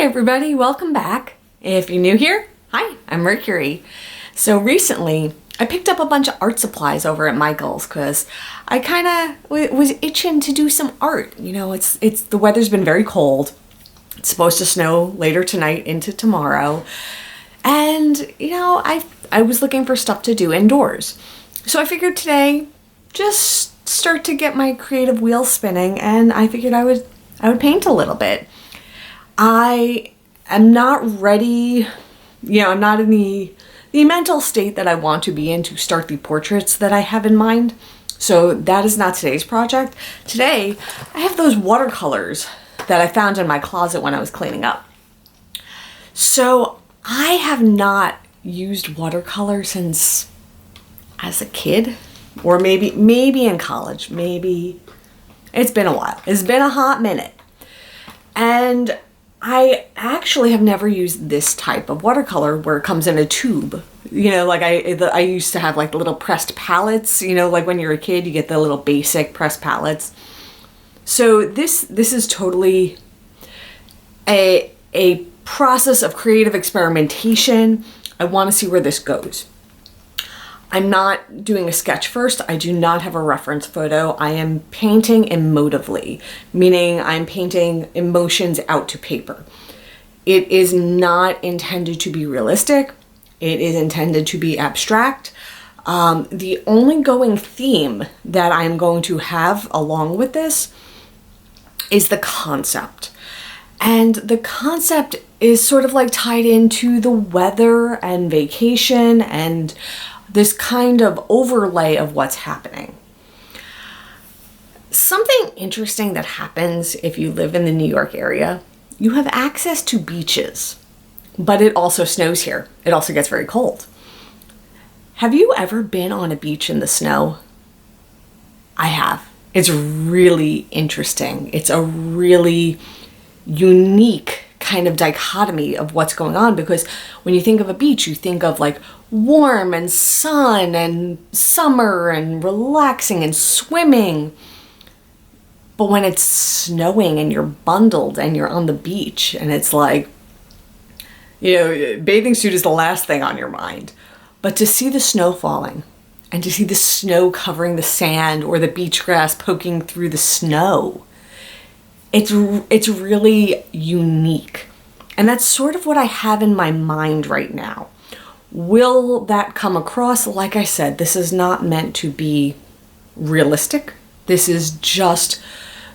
everybody, welcome back. If you're new here, hi, I'm Mercury. So recently I picked up a bunch of art supplies over at Michael's because I kind of was itching to do some art. You know, it's the weather's been very cold. It's supposed to snow later tonight into tomorrow. And, you know, I was looking for stuff to do indoors. So I figured today just start to get my creative wheel spinning, and I figured I would paint a little bit. I am not ready, I'm not in the mental state that I want to be in to start the portraits that I have in mind. So that is not today's project. Today, I have those watercolors that I found in my closet when I was cleaning up. So I have not used watercolor since as a kid, or maybe in college. Maybe it's been a while. It's been a hot minute. And I actually have never used this type of watercolor where it comes in a tube. You know, like I used to have like the little pressed palettes, like when you're a kid, you get the little basic pressed palettes. So this is totally a process of creative experimentation. I want to see where this goes. I'm not doing a sketch first. I do not have a reference photo. I am painting emotively, meaning I'm painting emotions out to paper. It is not intended to be realistic. It is intended to be abstract. The only going theme that I'm going to have along with this is the concept. And the concept is sort of like tied into the weather and vacation and this kind of overlay of what's happening. Something interesting that happens if you live in the New York area, you have access to beaches, but it also snows here. It also gets very cold. Have you ever been on a beach in the snow? I have. It's really interesting. It's a really unique kind of dichotomy of what's going on, because when you think of a beach, you think of like warm and sun and summer and relaxing and swimming. But when it's snowing and you're bundled and you're on the beach and it's like, bathing suit is the last thing on your mind. But to see the snow falling and to see the snow covering the sand or the beach grass poking through the snow, it's really unique. And that's sort of what I have in my mind right now. Will that come across? Like I said, this is not meant to be realistic. This is just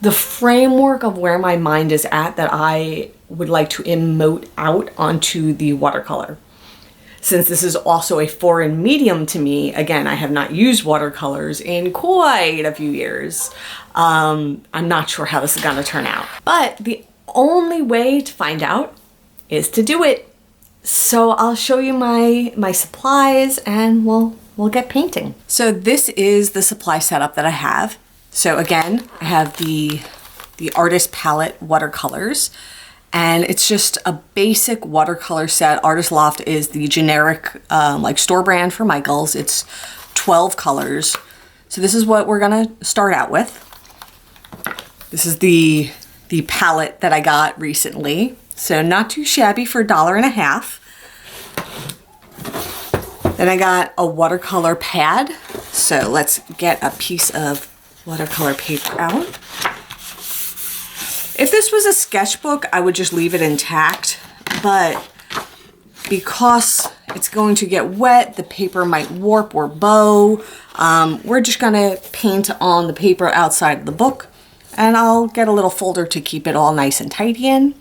the framework of where my mind is at that I would like to emote out onto the watercolor. Since this is also a foreign medium to me, again, I have not used watercolors in quite a few years. I'm not sure how this is gonna turn out. But the only way to find out is to do it. So I'll show you my supplies and we'll get painting. So this is the supply setup that I have. So again, I have the Artist Palette watercolors, and it's just a basic watercolor set. Artist Loft is the generic like store brand for Michael's. It's 12 colors. So this is what we're gonna start out with. This is the palette that I got recently. So not too shabby for $1.50. Then I got a watercolor pad. So let's get a piece of watercolor paper out. If this was a sketchbook, I would just leave it intact, but because it's going to get wet, the paper might warp or bow, we're just gonna paint on the paper outside of the book, and I'll get a little folder to keep it all nice and tidy in.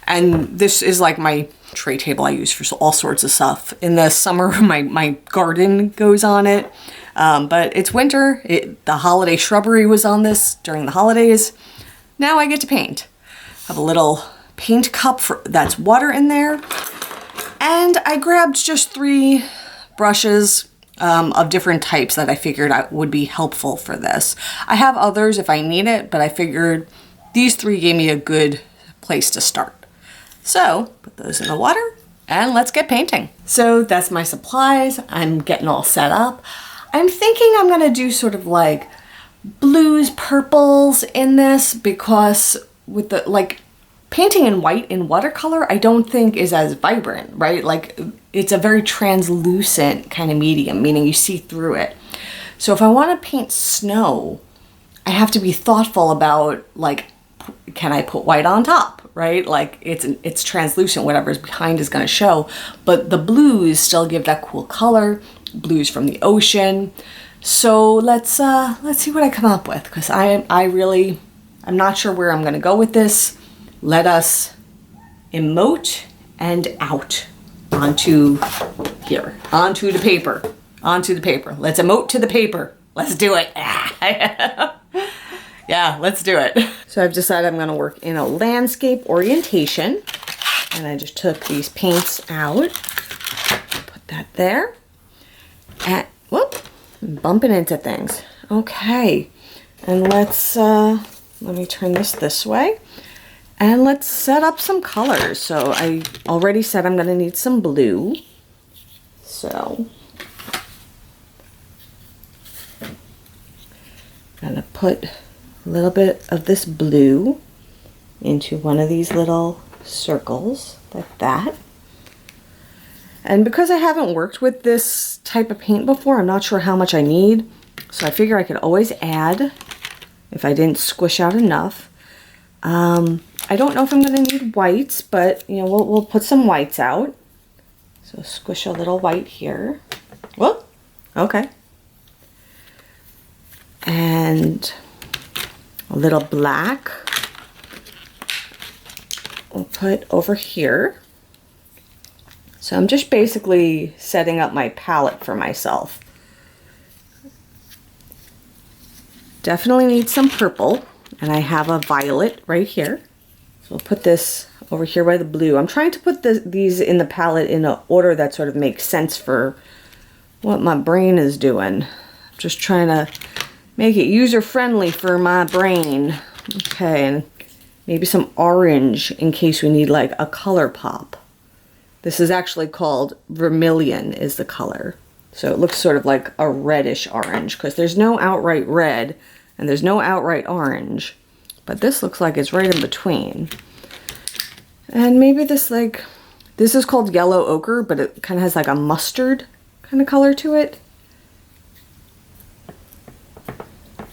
And this is like my tray table I use for all sorts of stuff. In the summer, my garden goes on it, but it's winter. The holiday shrubbery was on this during the holidays. Now I get to paint. I have a little paint cup that's water in there. And I grabbed just 3 brushes of different types that I figured would be helpful for this. I have others if I need it, but I figured these 3 gave me a good place to start. So put those in the water and let's get painting. So that's my supplies. I'm getting all set up. I'm thinking I'm gonna do sort of like blues, purples in this, because with the painting in white in watercolor, I don't think is as vibrant, right? Like it's a very translucent kind of medium, meaning you see through it. So if I want to paint snow, I have to be thoughtful about like, can I put white on top, right? Like it's translucent, whatever's behind is going to show, but the blues still give that cool color, blues from the ocean. So let's see what I come up with, because I'm not sure where I'm going to go with this. Let us emote and out onto here, onto the paper. Let's emote to the paper. Let's do it. Yeah, let's do it. So I've decided I'm gonna work in a landscape orientation. And I just took these paints out. Put that there. And, whoop, I'm bumping into things. Okay, and let me turn this way. And let's set up some colors. So I already said I'm gonna need some blue. So I'm gonna put a little bit of this blue into one of these little circles like that. And because I haven't worked with this type of paint before, I'm not sure how much I need. So I figure I could always add if I didn't squish out enough. I don't know if I'm going to need whites, but you know, we'll put some whites out. So squish a little white here. Whoop. Okay. And a little black we'll put over here. So I'm just basically setting up my palette for myself. Definitely need some purple, and I have a violet right here. So we'll put this over here by the blue. I'm trying to put these in the palette in an order that sort of makes sense for what my brain is doing. I'm just trying to make it user-friendly for my brain. Okay, and maybe some orange in case we need like a color pop. This is actually called vermilion is the color. So it looks sort of like a reddish orange because there's no outright red and there's no outright orange. But this looks like it's right in between. And maybe this is called yellow ochre, but it kind of has like a mustard kind of color to it.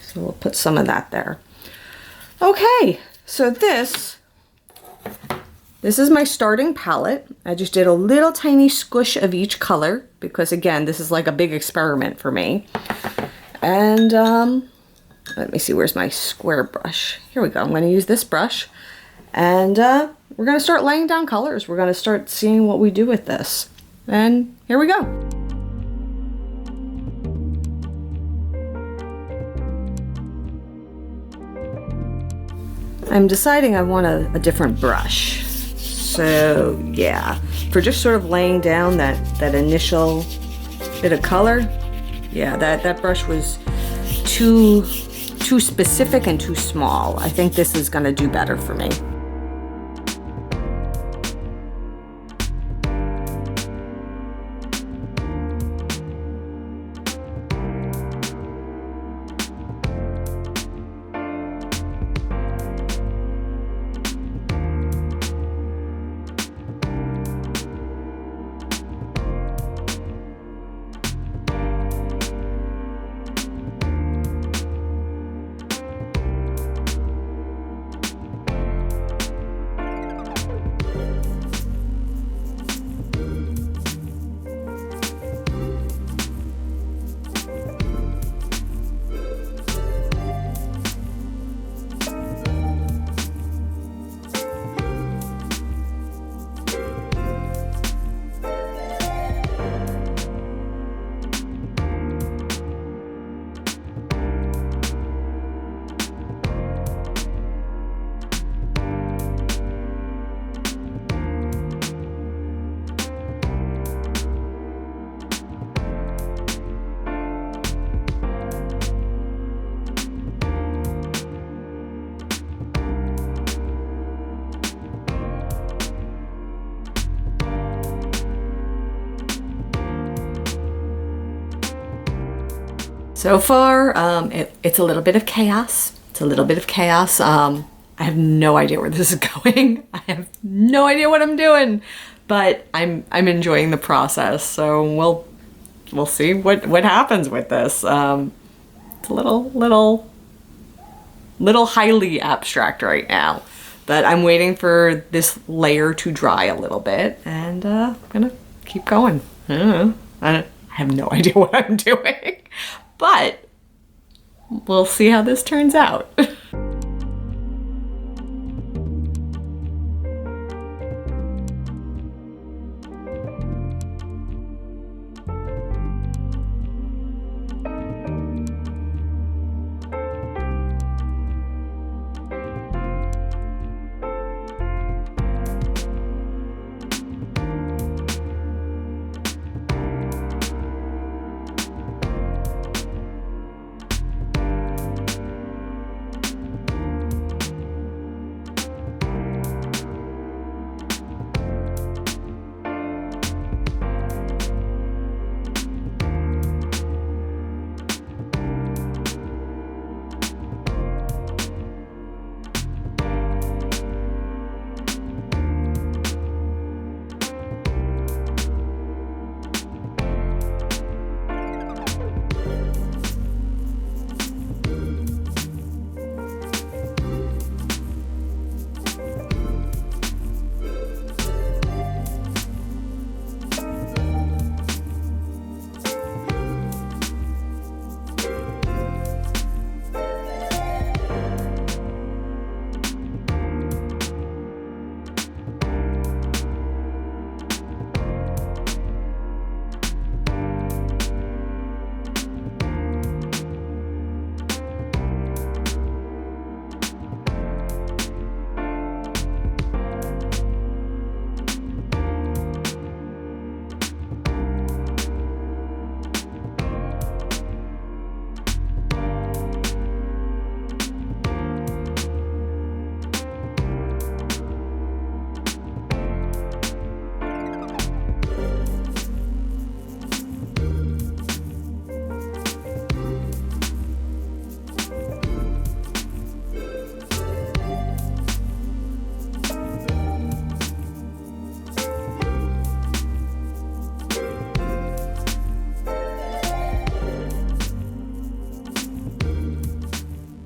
So we'll put some of that there. Okay, so this is my starting palette. I just did a little tiny squish of each color because again, this is like a big experiment for me. And let me see, where's my square brush? Here we go. I'm going to use this brush. And we're going to start laying down colors. We're going to start seeing what we do with this. And here we go. I'm deciding I want a different brush. So yeah, for just sort of laying down that initial bit of color, yeah, that brush was too specific and too small. I think this is gonna do better for me. So far, it's a little bit of chaos. It's a little bit of chaos. I have no idea where this is going. I have no idea what I'm doing, but I'm enjoying the process. So we'll see what happens with this. It's a little highly abstract right now, but I'm waiting for this layer to dry a little bit, and I'm gonna keep going. I don't know. I have no idea what I'm doing, but we'll see how this turns out.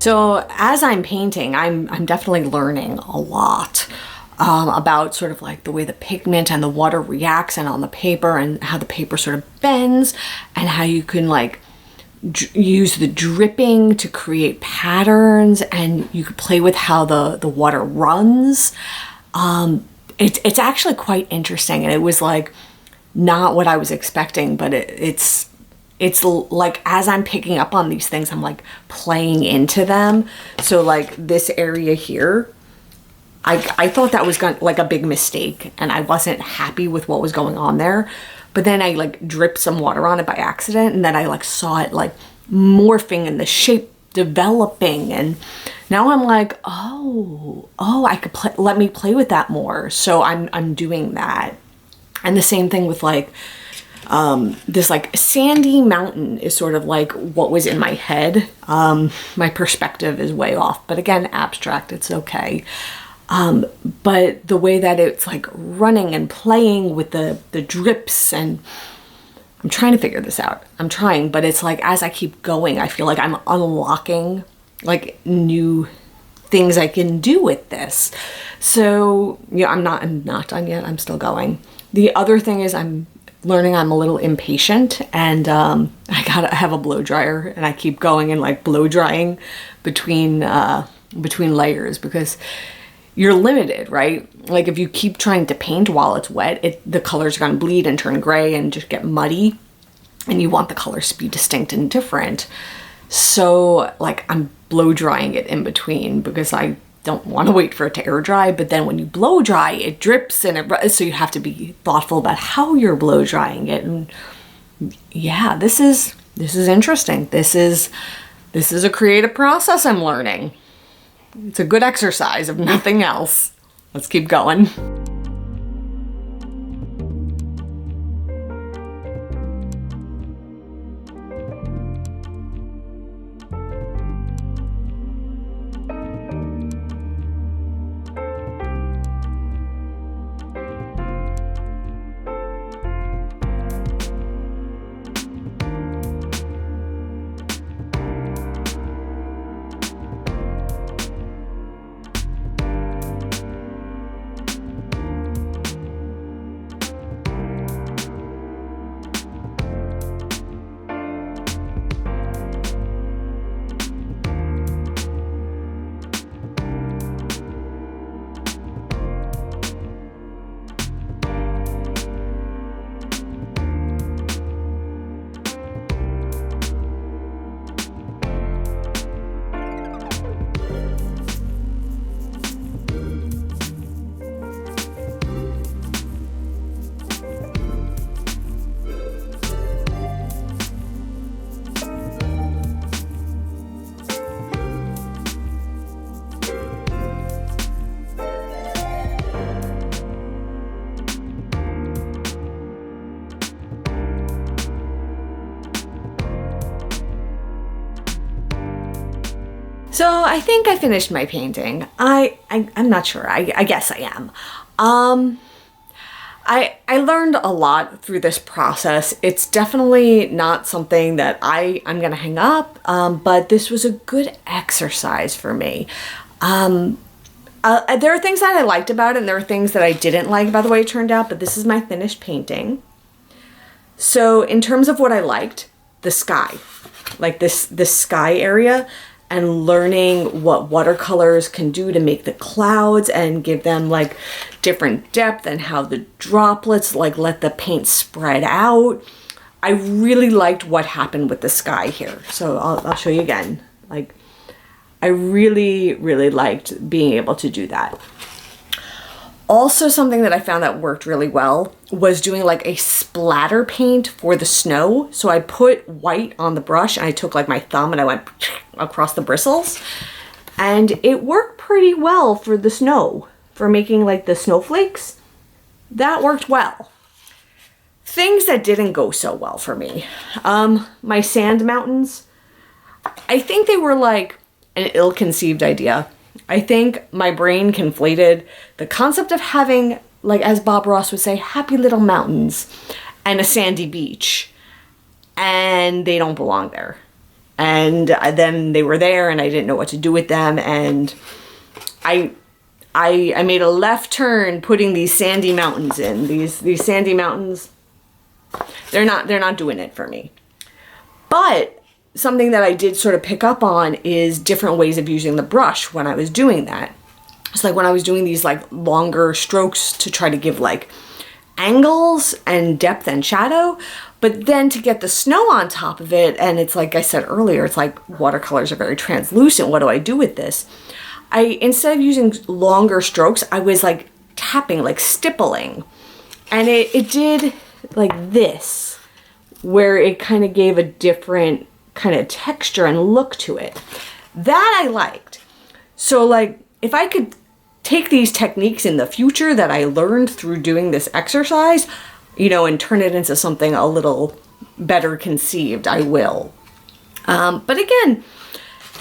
So as I'm painting, I'm definitely learning a lot about sort of like the way the pigment and the water reacts and on the paper, and how the paper sort of bends, and how you can like use the dripping to create patterns, and you could play with how the water runs. It's actually quite interesting, and it was like not what I was expecting, but it's like as I'm picking up on these things, I'm like playing into them. So like this area here, I thought that was like a big mistake, and I wasn't happy with what was going on there. But then I like dripped some water on it by accident, and then I like saw it like morphing and the shape developing, and now I'm like, oh, I could let me play with that more. So I'm doing that. And the same thing with like this like sandy mountain is sort of like what was in my head. My perspective is way off, but again, abstract, it's okay. But the way that it's like running and playing with the drips, and I'm trying to figure this out. I'm trying, but it's like as I keep going, I feel like I'm unlocking like new things I can do with this. So yeah, I'm not done yet. I'm still going. The other thing is I'm learning I'm a little impatient, and I have a blow dryer, and I keep going and like blow drying between layers, because you're limited, right? Like if you keep trying to paint while it's wet, the color's gonna bleed and turn gray and just get muddy, and you want the colors to be distinct and different. So like I'm blow drying it in between, because I don't want to wait for it to air dry. But then when you blow dry, it drips, and so you have to be thoughtful about how you're blow drying it. And yeah, this is interesting. This is a creative process I'm learning. It's a good exercise, if nothing else. Let's keep going. So I think I finished my painting. I'm not sure. I guess I am. I learned a lot through this process. It's definitely not something that I'm gonna hang up, but this was a good exercise for me. There are things that I liked about it, and there are things that I didn't like about the way it turned out, but this is my finished painting. So in terms of what I liked, the sky, like this sky area, and learning what watercolors can do to make the clouds and give them like different depth, and how the droplets like let the paint spread out. I really liked what happened with the sky here. So I'll show you again. Like, I really, really liked being able to do that. Also, something that I found that worked really well was doing like a splatter paint for the snow. So I put white on the brush, and I took like my thumb and I went across the bristles, and it worked pretty well for the snow, for making like the snowflakes. That worked well. Things that didn't go so well for me. My sand mountains, I think they were like an ill-conceived idea. I think my brain conflated the concept of having, like as Bob Ross would say, happy little mountains and a sandy beach, and they don't belong there. And then they were there, and I didn't know what to do with them, and I made a left turn putting these sandy mountains in. These sandy mountains, they're not doing it for me. But something that I did sort of pick up on is different ways of using the brush when I was doing that. It's like when I was doing these like longer strokes to try to give like angles and depth and shadow, but then to get the snow on top of it, and it's like I said earlier, it's like watercolors are very translucent. What do I do with this? Instead of using longer strokes, I was like tapping, like stippling, and it did like this, where it kind of gave a different kind of texture and look to it. That I liked. So like, if I could take these techniques in the future that I learned through doing this exercise, you know, and turn it into something a little better conceived, I will. But again,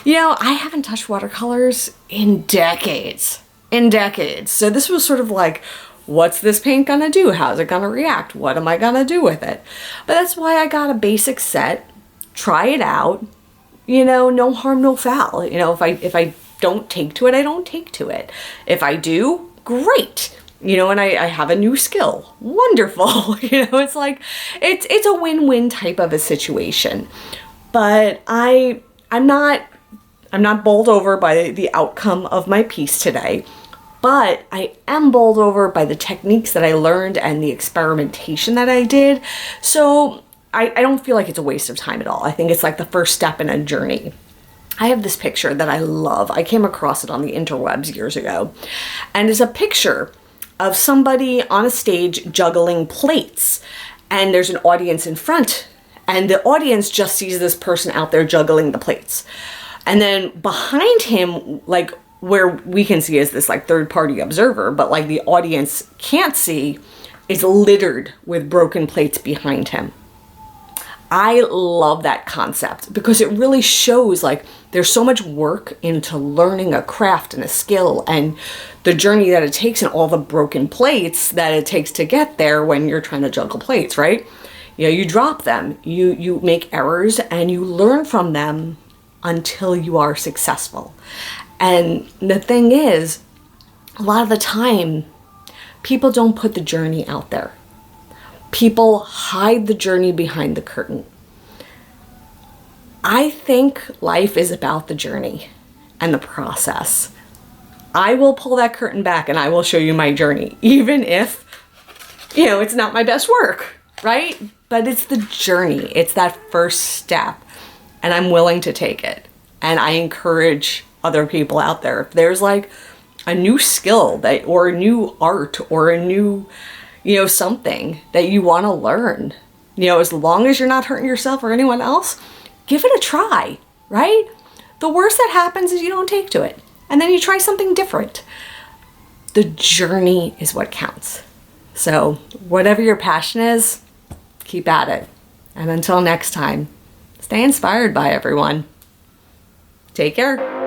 you know, I haven't touched watercolors in decades. So this was sort of like, what's this paint gonna do? How's it gonna react? What am I gonna do with it? But that's why I got a basic set. Try it out, you know, no harm, no foul. You know, if I don't take to it, I don't take to it. If I do, great. You know, and I have a new skill. Wonderful. You know, it's like, it's a win-win type of a situation. But I'm not bowled over by the outcome of my piece today, but I am bowled over by the techniques that I learned and the experimentation that I did. So I don't feel like it's a waste of time at all. I think it's like the first step in a journey. I have this picture that I love. I came across it on the interwebs years ago. And it's a picture of somebody on a stage juggling plates. And there's an audience in front. And the audience just sees this person out there juggling the plates. And then behind him, like where we can see as this like third-party observer, but like the audience can't see, is littered with broken plates behind him. I love that concept because it really shows like there's so much work into learning a craft and a skill, and the journey that it takes and all the broken plates that it takes to get there when you're trying to juggle plates, right? You know, you drop them, you make errors, and you learn from them until you are successful. And the thing is, a lot of the time, people don't put the journey out there. People hide the journey behind the curtain. I think life is about the journey and the process. I will pull that curtain back and I will show you my journey, even if, you know, it's not my best work, right? But it's the journey. It's that first step, and I'm willing to take it. And I encourage other people out there, if there's like a new skill that, or a new art, or a new, you know, something that you want to learn, you know, as long as you're not hurting yourself or anyone else, give it a try, right? The worst that happens is you don't take to it, and then you try something different. The journey is what counts. So whatever your passion is, keep at it. And until next time, stay inspired by everyone. Take care.